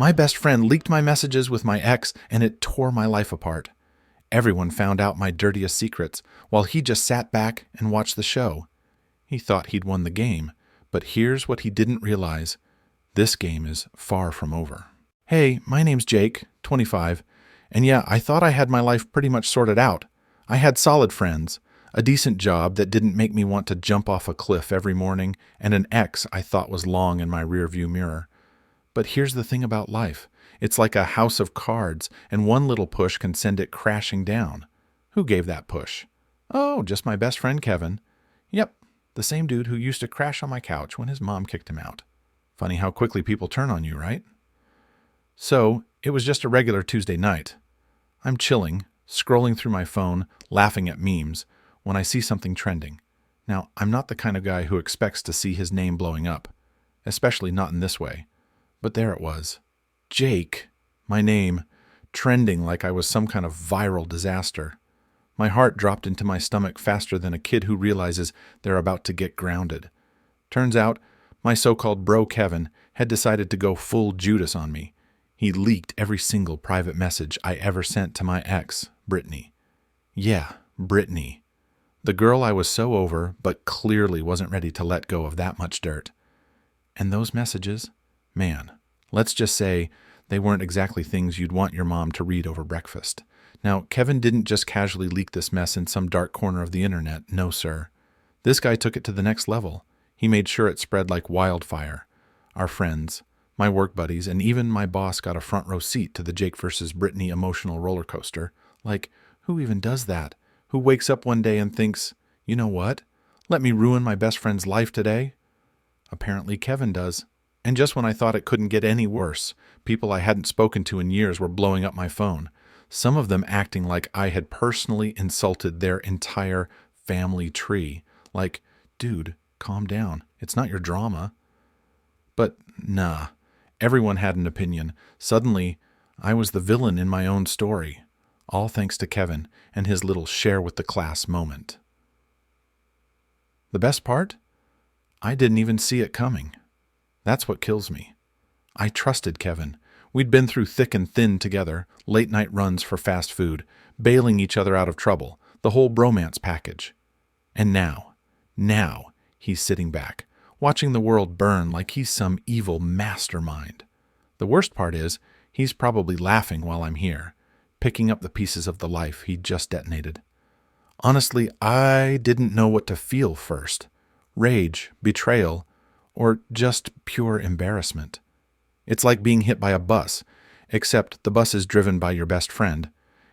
My best friend leaked my messages with my ex, and it tore my life apart. Everyone found out my dirtiest secrets, while he just sat back and watched the show. He thought he'd won the game, but here's what he didn't realize. This game is far from over. Hey, my name's Jake, 25, and yeah, I thought I had my life pretty much sorted out. I had solid friends, a decent job that didn't make me want to jump off a cliff every morning, and an ex I thought was long in my rearview mirror. But here's the thing about life. It's like a house of cards, and one little push can send it crashing down. Who gave that push? Oh, just my best friend Kevin. Yep, the same dude who used to crash on my couch when his mom kicked him out. Funny how quickly people turn on you, right? So, it was just a regular Tuesday night. I'm chilling, scrolling through my phone, laughing at memes, when I see something trending. Now, I'm not the kind of guy who expects to see his name blowing up, especially not in this way. But there it was. Jake, my name, trending like I was some kind of viral disaster. My heart dropped into my stomach faster than a kid who realizes they're about to get grounded. Turns out, my so-called bro Kevin had decided to go full Judas on me. He leaked every single private message I ever sent to my ex, Brittany. Yeah, Brittany. The girl I was so over, but clearly wasn't ready to let go of that much dirt. And those messages? Man, let's just say they weren't exactly things you'd want your mom to read over breakfast. Now, Kevin didn't just casually leak this mess in some dark corner of the internet, no sir. This guy took it to the next level. He made sure it spread like wildfire. Our friends, my work buddies, and even my boss got a front row seat to the Jake versus Brittany emotional roller coaster. Like, who even does that? Who wakes up one day and thinks, you know what? Let me ruin my best friend's life today? Apparently Kevin does. And just when I thought it couldn't get any worse, people I hadn't spoken to in years were blowing up my phone, some of them acting like I had personally insulted their entire family tree. Like, dude, calm down. It's not your drama. But nah, everyone had an opinion. Suddenly, I was the villain in my own story, all thanks to Kevin and his little share with the class moment. The best part? I didn't even see it coming. That's what kills me. I trusted Kevin. We'd been through thick and thin together, late-night runs for fast food, bailing each other out of trouble, the whole bromance package. And now, he's sitting back, watching the world burn like he's some evil mastermind. The worst part is, he's probably laughing while I'm here, picking up the pieces of the life he just detonated. Honestly, I didn't know what to feel first. Rage, betrayal, or just pure embarrassment. It's like being hit by a bus, except the bus is driven by your best friend,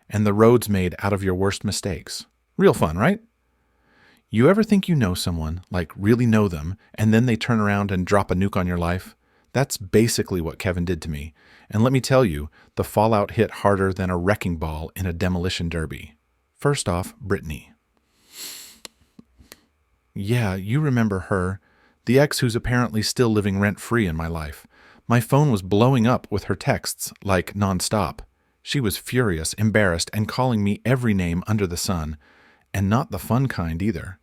and the road's made out of your worst mistakes. Real fun, right? You ever think you know someone, like really know them, and then they turn around and drop a nuke on your life? That's basically what Kevin did to me, and let me tell you, the fallout hit harder than a wrecking ball in a demolition derby. First off, Brittany. Yeah, you remember her. The ex who's apparently still living rent-free in my life. My phone was blowing up with her texts, like nonstop. She was furious, embarrassed, and calling me every name under the sun. And not the fun kind either.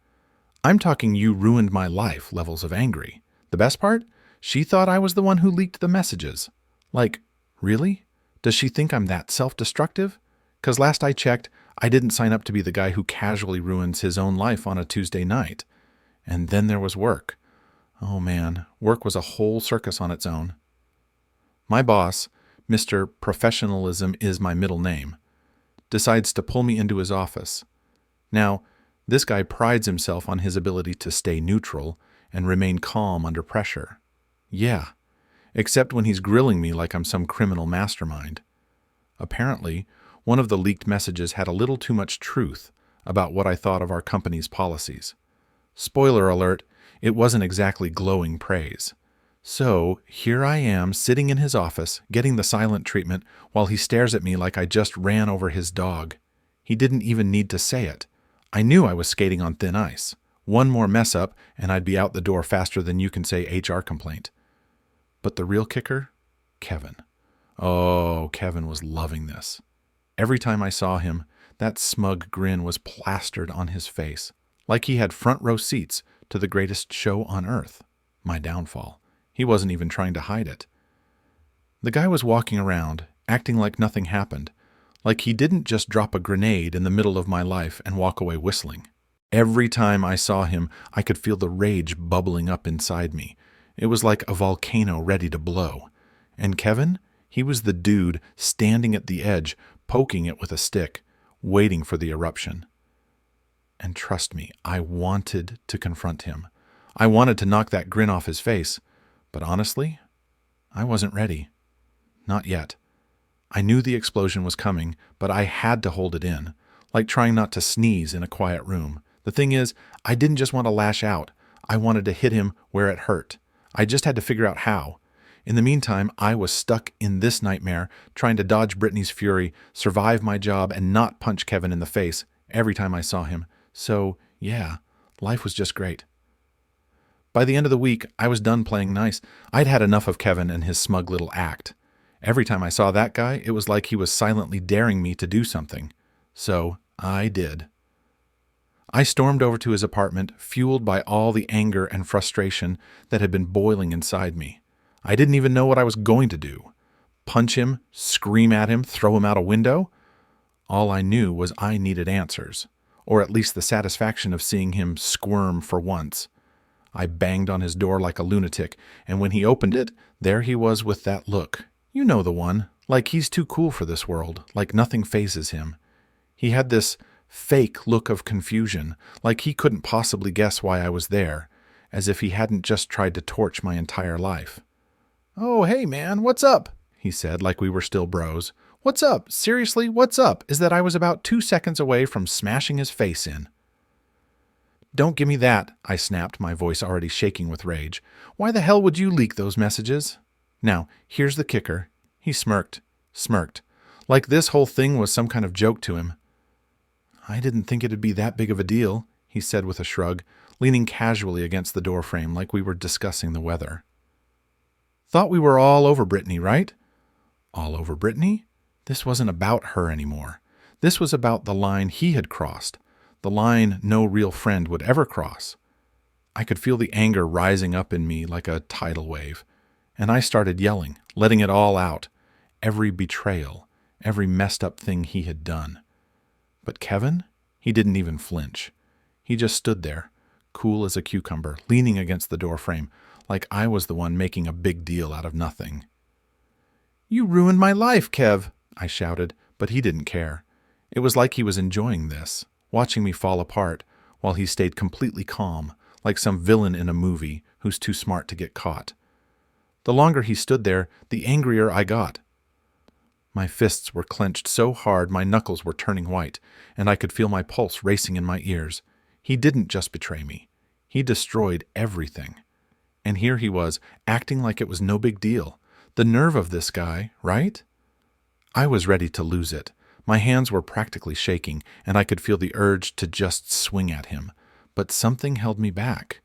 I'm talking you ruined my life levels of angry. The best part? She thought I was the one who leaked the messages. Like, really? Does she think I'm that self-destructive? 'Cause last I checked, I didn't sign up to be the guy who casually ruins his own life on a Tuesday night. And then there was work. Oh man, work was a whole circus on its own. My boss, Mr. Professionalism is my middle name, decides to pull me into his office. Now, this guy prides himself on his ability to stay neutral and remain calm under pressure. Yeah, except when he's grilling me like I'm some criminal mastermind. Apparently, one of the leaked messages had a little too much truth about what I thought of our company's policies. Spoiler alert, it wasn't exactly glowing praise. So, here I am sitting in his office, getting the silent treatment, while he stares at me like I just ran over his dog. He didn't even need to say it. I knew I was skating on thin ice. One more mess up, and I'd be out the door faster than you can say HR complaint. But the real kicker? Kevin. Oh, Kevin was loving this. Every time I saw him, that smug grin was plastered on his face, like he had front row seats to the greatest show on earth, my downfall. He wasn't even trying to hide it. The guy was walking around, acting like nothing happened, like he didn't just drop a grenade in the middle of my life and walk away whistling. Every time I saw him, I could feel the rage bubbling up inside me. It was like a volcano ready to blow. And Kevin? He was the dude standing at the edge, poking it with a stick, waiting for the eruption. And trust me, I wanted to confront him. I wanted to knock that grin off his face. But honestly, I wasn't ready. Not yet. I knew the explosion was coming, but I had to hold it in, like trying not to sneeze in a quiet room. The thing is, I didn't just want to lash out. I wanted to hit him where it hurt. I just had to figure out how. In the meantime, I was stuck in this nightmare, trying to dodge Brittany's fury, survive my job, and not punch Kevin in the face every time I saw him. So, yeah, life was just great. By the end of the week, I was done playing nice. I'd had enough of Kevin and his smug little act. Every time I saw that guy, it was like he was silently daring me to do something. So, I did. I stormed over to his apartment, fueled by all the anger and frustration that had been boiling inside me. I didn't even know what I was going to do. Punch him, scream at him, throw him out a window? All I knew was I needed answers, or at least the satisfaction of seeing him squirm for once. I banged on his door like a lunatic, and when he opened it, there he was with that look. You know the one, like he's too cool for this world, like nothing fazes him. He had this fake look of confusion, like he couldn't possibly guess why I was there, as if he hadn't just tried to torch my entire life. "Oh, hey man, what's up?" he said, like we were still bros. "What's up? Seriously, what's up?" Is that I was about 2 seconds away from smashing his face in. "Don't give me that," I snapped, my voice already shaking with rage. "Why the hell would you leak those messages?" Now, here's the kicker. He smirked, like this whole thing was some kind of joke to him. "I didn't think it'd be that big of a deal," he said with a shrug, leaning casually against the doorframe like we were discussing the weather. "Thought we were all over Brittany, right?" All over Brittany? This wasn't about her anymore. This was about the line he had crossed, the line no real friend would ever cross. I could feel the anger rising up in me like a tidal wave, and I started yelling, letting it all out, every betrayal, every messed up thing he had done. But Kevin? He didn't even flinch. He just stood there, cool as a cucumber, leaning against the doorframe, like I was the one making a big deal out of nothing. "You ruined my life, Kev," I shouted, but he didn't care. It was like he was enjoying this, watching me fall apart, while he stayed completely calm, like some villain in a movie who's too smart to get caught. The longer he stood there, the angrier I got. My fists were clenched so hard my knuckles were turning white, and I could feel my pulse racing in my ears. He didn't just betray me. He destroyed everything. And here he was, acting like it was no big deal. The nerve of this guy, right? I was ready to lose it. My hands were practically shaking, and I could feel the urge to just swing at him. But something held me back.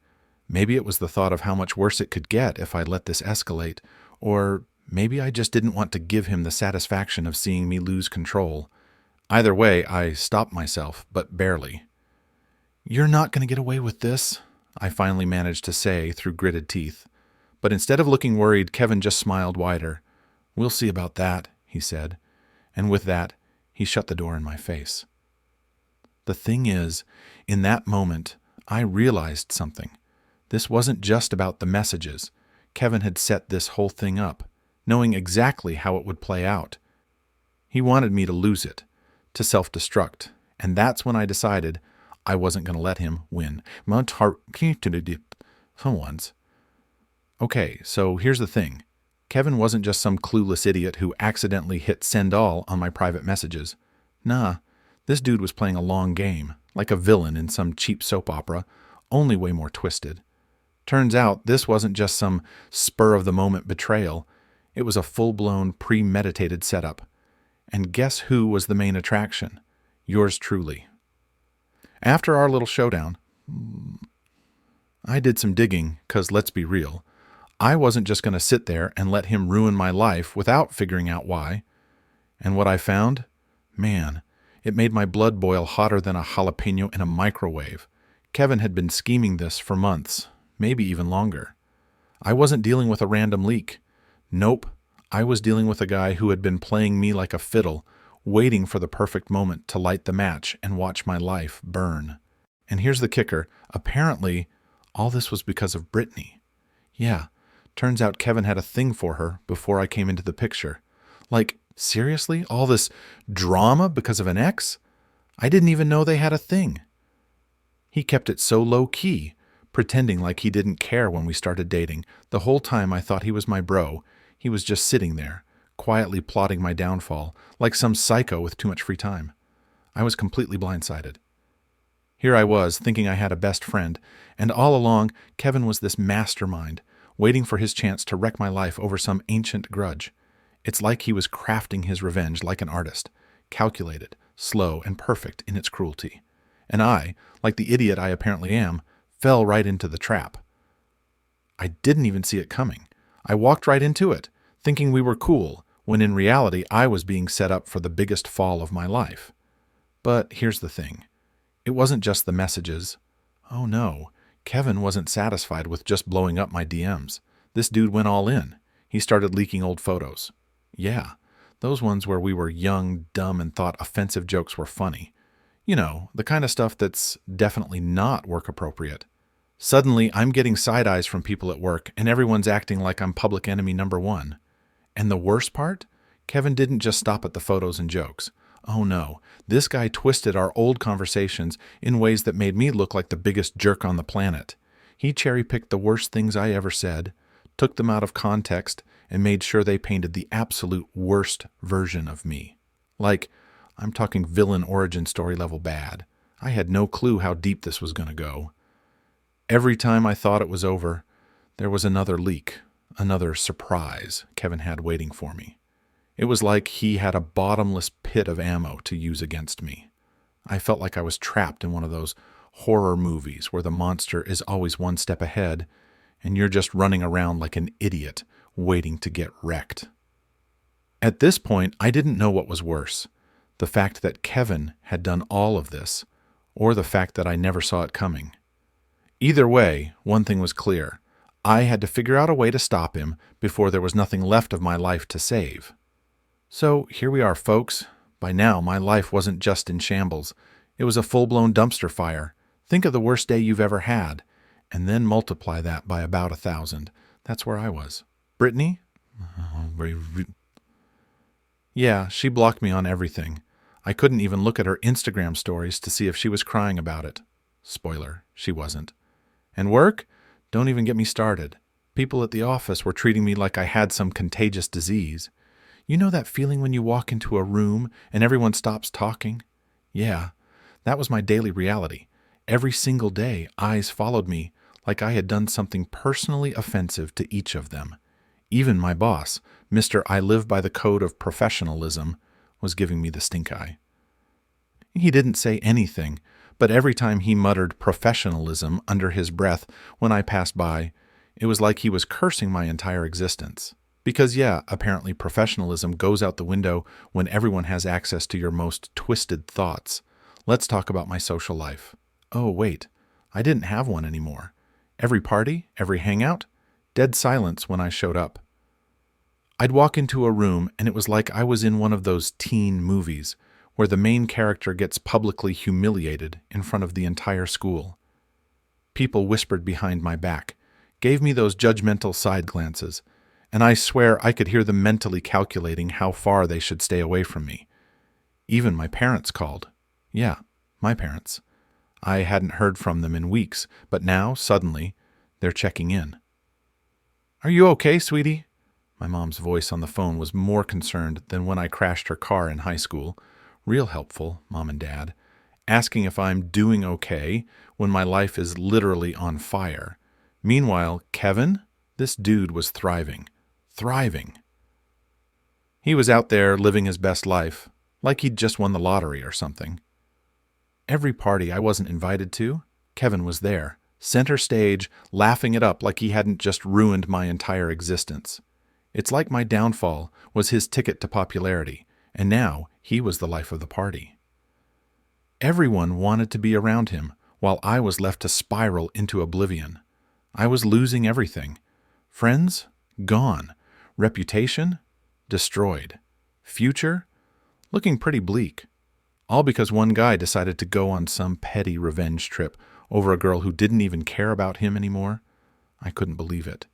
Maybe it was the thought of how much worse it could get if I let this escalate, or maybe I just didn't want to give him the satisfaction of seeing me lose control. Either way, I stopped myself, but barely. "You're not going to get away with this," I finally managed to say through gritted teeth. But instead of looking worried, Kevin just smiled wider. "We'll see about that," he said. And with that, he shut the door in my face. The thing is, in that moment, I realized something. This wasn't just about the messages. Kevin had set this whole thing up, knowing exactly how it would play out. He wanted me to lose it, to self-destruct, and that's when I decided I wasn't going to let him win. Someone's. Okay, so here's the thing. Kevin wasn't just some clueless idiot who accidentally hit send all on my private messages. Nah, this dude was playing a long game, like a villain in some cheap soap opera, only way more twisted. Turns out this wasn't just some spur-of-the-moment betrayal. It was a full-blown, premeditated setup. And guess who was the main attraction? Yours truly. After our little showdown, I did some digging, 'cause let's be real, I wasn't just going to sit there and let him ruin my life without figuring out why. And what I found? Man, it made my blood boil hotter than a jalapeno in a microwave. Kevin had been scheming this for months, maybe even longer. I wasn't dealing with a random leak. Nope, I was dealing with a guy who had been playing me like a fiddle, waiting for the perfect moment to light the match and watch my life burn. And here's the kicker. Apparently, all this was because of Brittany. Yeah, turns out Kevin had a thing for her before I came into the picture. Like, seriously? All this drama because of an ex? I didn't even know they had a thing. He kept it so low-key, pretending like he didn't care when we started dating. The whole time I thought he was my bro. He was just sitting there, quietly plotting my downfall, like some psycho with too much free time. I was completely blindsided. Here I was, thinking I had a best friend, and all along, Kevin was this mastermind, waiting for his chance to wreck my life over some ancient grudge. It's like he was crafting his revenge like an artist, calculated, slow, and perfect in its cruelty. And I, like the idiot I apparently am, fell right into the trap. I didn't even see it coming. I walked right into it, thinking we were cool, when in reality I was being set up for the biggest fall of my life. But here's the thing. It wasn't just the messages. Oh no, Kevin wasn't satisfied with just blowing up my DMs. This dude went all in. He started leaking old photos. Yeah, those ones where we were young, dumb, and thought offensive jokes were funny. You know, the kind of stuff that's definitely not work appropriate. Suddenly, I'm getting side eyes from people at work, and everyone's acting like I'm public enemy number one. And the worst part? Kevin didn't just stop at the photos and jokes. Oh no, this guy twisted our old conversations in ways that made me look like the biggest jerk on the planet. He cherry-picked the worst things I ever said, took them out of context, and made sure they painted the absolute worst version of me. Like, I'm talking villain origin story level bad. I had no clue how deep this was going to go. Every time I thought it was over, there was another leak, another surprise Kevin had waiting for me. It was like he had a bottomless pit of ammo to use against me. I felt like I was trapped in one of those horror movies where the monster is always one step ahead, and you're just running around like an idiot, waiting to get wrecked. At this point, I didn't know what was worse, the fact that Kevin had done all of this, or the fact that I never saw it coming. Either way, one thing was clear. I had to figure out a way to stop him before there was nothing left of my life to save. So here we are, folks. By now, my life wasn't just in shambles. It was a full-blown dumpster fire. Think of the worst day you've ever had, and then multiply that by about 1,000. That's where I was. Brittany? Yeah, she blocked me on everything. I couldn't even look at her Instagram stories to see if she was crying about it. Spoiler, she wasn't. And work? Don't even get me started. People at the office were treating me like I had some contagious disease. You know that feeling when you walk into a room and everyone stops talking? Yeah, that was my daily reality. Every single day, eyes followed me like I had done something personally offensive to each of them. Even my boss, Mr. I live by the code of professionalism, was giving me the stink eye. He didn't say anything, but every time he muttered professionalism under his breath when I passed by, it was like he was cursing my entire existence. Because yeah, apparently professionalism goes out the window when everyone has access to your most twisted thoughts. Let's talk about my social life. Oh wait, I didn't have one anymore. Every party, every hangout, dead silence when I showed up. I'd walk into a room and it was like I was in one of those teen movies where the main character gets publicly humiliated in front of the entire school. People whispered behind my back, gave me those judgmental side glances, and I swear I could hear them mentally calculating how far they should stay away from me. Even my parents called. Yeah, my parents. I hadn't heard from them in weeks, but now, suddenly, they're checking in. Are you okay, sweetie? My mom's voice on the phone was more concerned than when I crashed her car in high school. Real helpful, Mom and Dad, asking if I'm doing okay when my life is literally on fire. Meanwhile, Kevin, this dude was thriving. Thriving. He was out there living his best life, like he'd just won the lottery or something. Every party I wasn't invited to, Kevin was there, center stage, laughing it up like he hadn't just ruined my entire existence. It's like my downfall was his ticket to popularity, and now he was the life of the party. Everyone wanted to be around him, while I was left to spiral into oblivion. I was losing everything. Friends? Gone. Reputation? destroyed. Future? Looking pretty bleak. All because one guy decided to go on some petty revenge trip over a girl who didn't even care about him anymore. I couldn't believe it.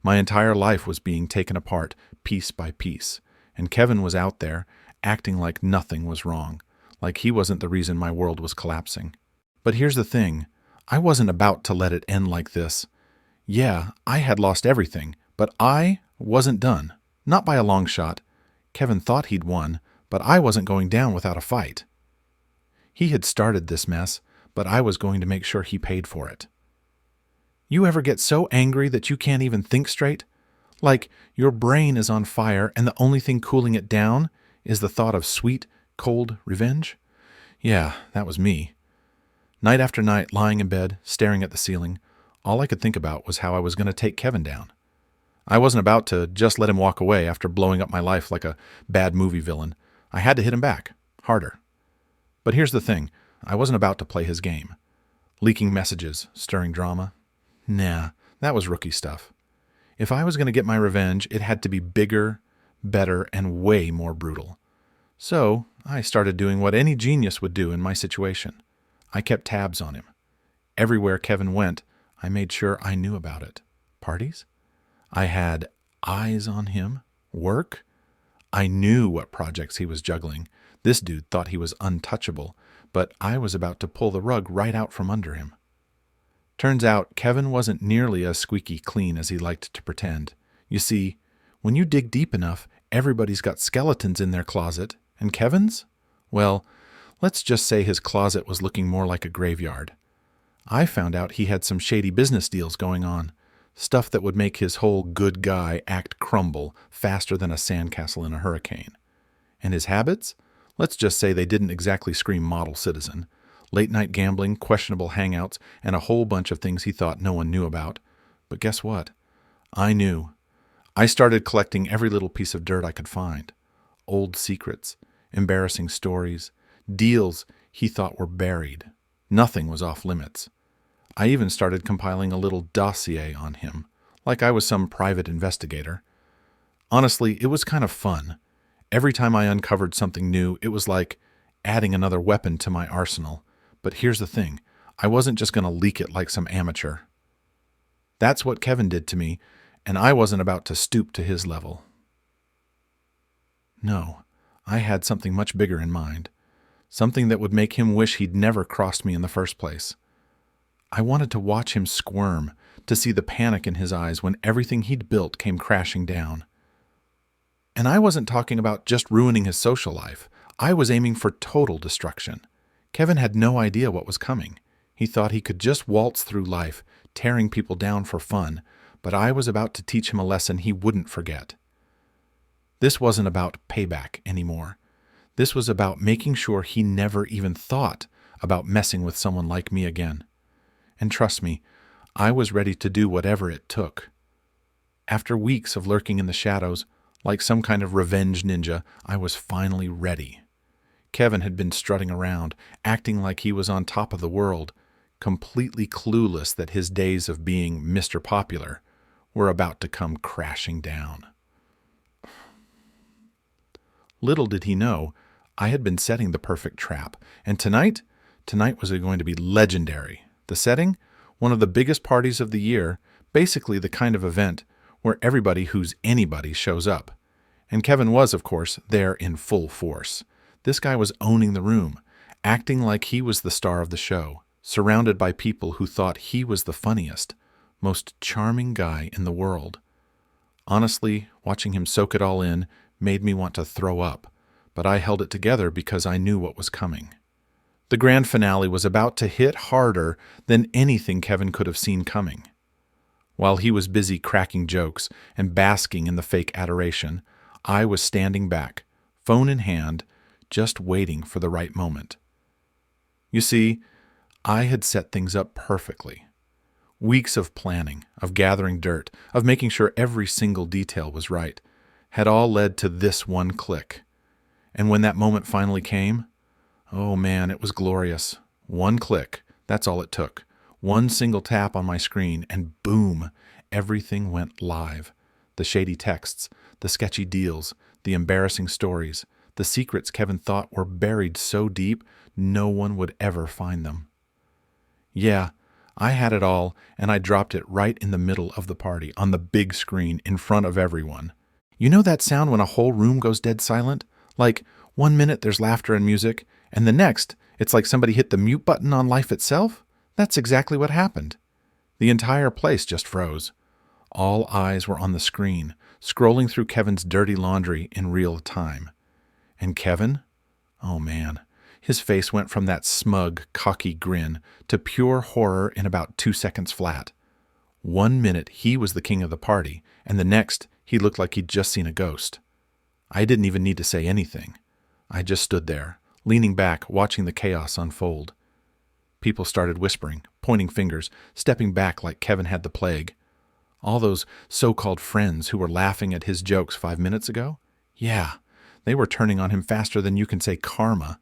My entire life was being taken apart, piece by piece, and Kevin was out there, acting like nothing was wrong, like he wasn't the reason my world was collapsing. But here's the thing. I wasn't about to let it end like this. Yeah, I had lost everything, but I wasn't done. Not by a long shot. Kevin thought he'd won, but I wasn't going down without a fight. He had started this mess, but I was going to make sure he paid for it. You ever get so angry that you can't even think straight? Like your brain is on fire and the only thing cooling it down is the thought of sweet, cold revenge? Yeah, that was me. Night after night, lying in bed, staring at the ceiling, all I could think about was how I was going to take Kevin down. I wasn't about to just let him walk away after blowing up my life like a bad movie villain. I had to hit him back, harder. But here's the thing, I wasn't about to play his game. Leaking messages, stirring drama. Nah, that was rookie stuff. If I was going to get my revenge, it had to be bigger, better, and way more brutal. So I started doing what any genius would do in my situation. I kept tabs on him. Everywhere Kevin went, I made sure I knew about it. Parties? I had eyes on him. Work? I knew what projects he was juggling. This dude thought he was untouchable, but I was about to pull the rug right out from under him. Turns out Kevin wasn't nearly as squeaky clean as he liked to pretend. You see, when you dig deep enough, everybody's got skeletons in their closet, and Kevin's? Well, let's just say his closet was looking more like a graveyard. I found out he had some shady business deals going on, stuff that would make his whole good guy act crumble faster than a sandcastle in a hurricane. And his habits? Let's just say they didn't exactly scream model citizen. Late-night gambling, questionable hangouts, and a whole bunch of things he thought no one knew about. But guess what? I knew. I started collecting every little piece of dirt I could find. Old secrets, embarrassing stories, deals he thought were buried. Nothing was off limits. I even started compiling a little dossier on him, like I was some private investigator. Honestly, it was kind of fun. Every time I uncovered something new, it was like adding another weapon to my arsenal. But here's the thing, I wasn't just going to leak it like some amateur. That's what Kevin did to me, and I wasn't about to stoop to his level. No, I had something much bigger in mind. Something that would make him wish he'd never crossed me in the first place. I wanted to watch him squirm, to see the panic in his eyes when everything he'd built came crashing down. And I wasn't talking about just ruining his social life. I was aiming for total destruction. Kevin had no idea what was coming. He thought he could just waltz through life, tearing people down for fun, but I was about to teach him a lesson he wouldn't forget. This wasn't about payback anymore. This was about making sure he never even thought about messing with someone like me again. And trust me, I was ready to do whatever it took. After weeks of lurking in the shadows, like some kind of revenge ninja, I was finally ready. Kevin had been strutting around, acting like he was on top of the world, completely clueless that his days of being Mr. Popular were about to come crashing down. Little did he know, I had been setting the perfect trap, and tonight was going to be legendary. The setting? One of the biggest parties of the year, basically the kind of event where everybody who's anybody shows up. And Kevin was, of course, there in full force. This guy was owning the room, acting like he was the star of the show, surrounded by people who thought he was the funniest, most charming guy in the world. Honestly, watching him soak it all in made me want to throw up, but I held it together because I knew what was coming. The grand finale was about to hit harder than anything Kevin could have seen coming. While he was busy cracking jokes and basking in the fake adoration, I was standing back, phone in hand, just waiting for the right moment. You see, I had set things up perfectly. Weeks of planning, of gathering dirt, of making sure every single detail was right, had all led to this one click. And when that moment finally came, oh man, it was glorious. One click, that's all it took. One single tap on my screen, and boom, everything went live. The shady texts, the sketchy deals, the embarrassing stories, the secrets Kevin thought were buried so deep no one would ever find them. Yeah, I had it all, and I dropped it right in the middle of the party, on the big screen, in front of everyone. You know that sound when a whole room goes dead silent? Like, 1 minute there's laughter and music, and the next, it's like somebody hit the mute button on life itself? That's exactly what happened. The entire place just froze. All eyes were on the screen, scrolling through Kevin's dirty laundry in real time. And Kevin? Oh man. His face went from that smug, cocky grin to pure horror in about 2 seconds flat. 1 minute he was the king of the party, and the next he looked like he'd just seen a ghost. I didn't even need to say anything. I just stood there, leaning back, watching the chaos unfold. People started whispering, pointing fingers, stepping back like Kevin had the plague. All those so-called friends who were laughing at his jokes 5 minutes ago? Yeah, they were turning on him faster than you can say karma.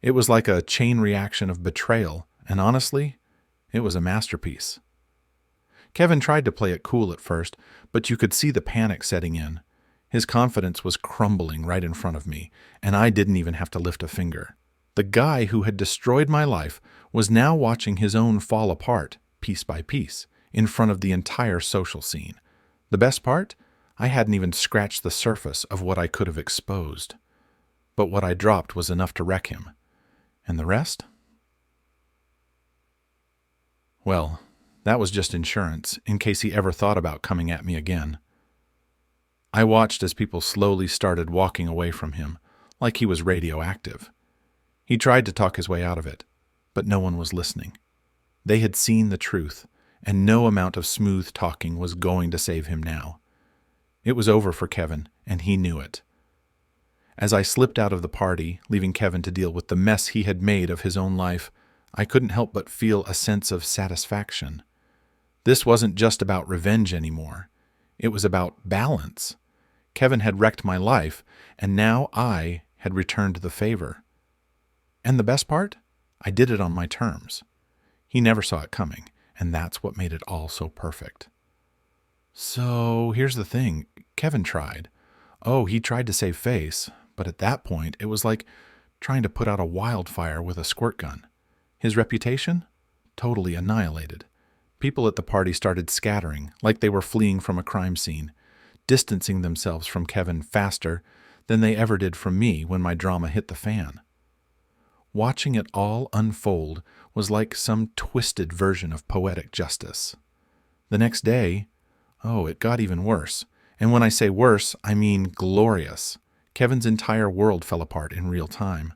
It was like a chain reaction of betrayal, and honestly, it was a masterpiece. Kevin tried to play it cool at first, but you could see the panic setting in. His confidence was crumbling right in front of me, and I didn't even have to lift a finger. The guy who had destroyed my life was now watching his own fall apart, piece by piece, in front of the entire social scene. The best part? I hadn't even scratched the surface of what I could have exposed. But what I dropped was enough to wreck him. And the rest? Well, that was just insurance, in case he ever thought about coming at me again. I watched as people slowly started walking away from him, like he was radioactive. He tried to talk his way out of it, but no one was listening. They had seen the truth, and no amount of smooth talking was going to save him now. It was over for Kevin, and he knew it. As I slipped out of the party, leaving Kevin to deal with the mess he had made of his own life, I couldn't help but feel a sense of satisfaction. This wasn't just about revenge anymore. It was about balance. Kevin had wrecked my life, and now I had returned the favor. And the best part? I did it on my terms. He never saw it coming, and that's what made it all so perfect. So here's the thing. Kevin tried. Oh, he tried to save face, but at that point it was like trying to put out a wildfire with a squirt gun. His reputation? Totally annihilated. People at the party started scattering, like they were fleeing from a crime scene, distancing themselves from Kevin faster than they ever did from me when my drama hit the fan. Watching it all unfold was like some twisted version of poetic justice. The next day, it got even worse. And when I say worse, I mean glorious. Kevin's entire world fell apart in real time.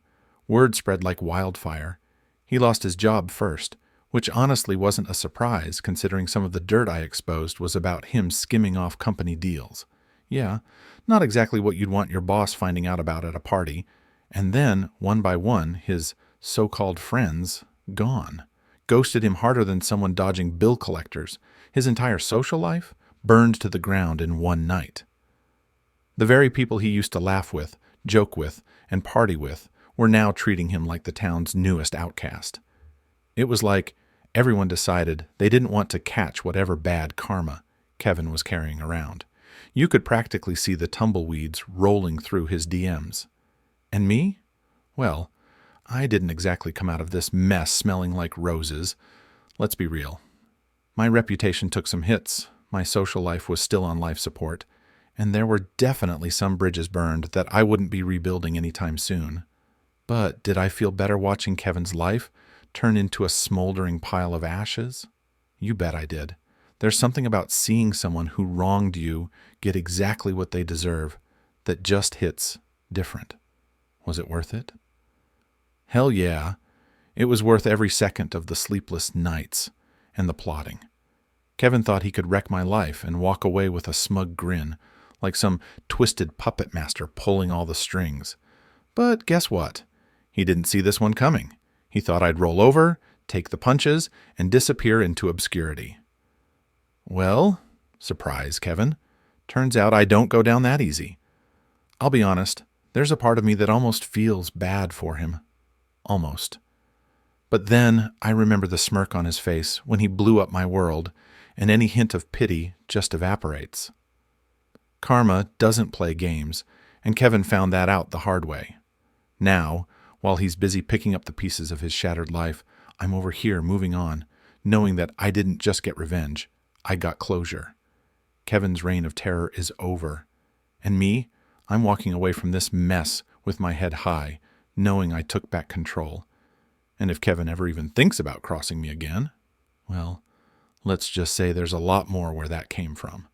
Word spread like wildfire. He lost his job first, which honestly wasn't a surprise considering some of the dirt I exposed was about him skimming off company deals. Yeah, not exactly what you'd want your boss finding out about at a party. And then, one by one, his so-called friends gone. Ghosted him harder than someone dodging bill collectors. His entire social life burned to the ground in one night. The very people he used to laugh with, joke with, and party with were now treating him like the town's newest outcast. It was like everyone decided they didn't want to catch whatever bad karma Kevin was carrying around. You could practically see the tumbleweeds rolling through his DMs. And me? Well, I didn't exactly come out of this mess smelling like roses. Let's be real. My reputation took some hits, my social life was still on life support, and there were definitely some bridges burned that I wouldn't be rebuilding anytime soon. But did I feel better watching Kevin's life turn into a smoldering pile of ashes? You bet I did. There's something about seeing someone who wronged you get exactly what they deserve that just hits different. Was it worth it? Hell yeah. It was worth every second of the sleepless nights and the plotting. Kevin thought he could wreck my life and walk away with a smug grin, like some twisted puppet master pulling all the strings. But guess what? He didn't see this one coming. He thought I'd roll over, take the punches, and disappear into obscurity. Well, surprise, Kevin. Turns out I don't go down that easy. I'll be honest, there's a part of me that almost feels bad for him. Almost. But then I remember the smirk on his face when he blew up my world, and any hint of pity just evaporates. Karma doesn't play games, And Kevin found that out the hard way. Now, while he's busy picking up the pieces of his shattered life, I'm over here moving on, knowing that I didn't just get revenge, I got closure. Kevin's reign of terror is over. And me, I'm walking away from this mess with my head high, knowing I took back control. And if Kevin ever even thinks about crossing me again, well, let's just say there's a lot more where that came from.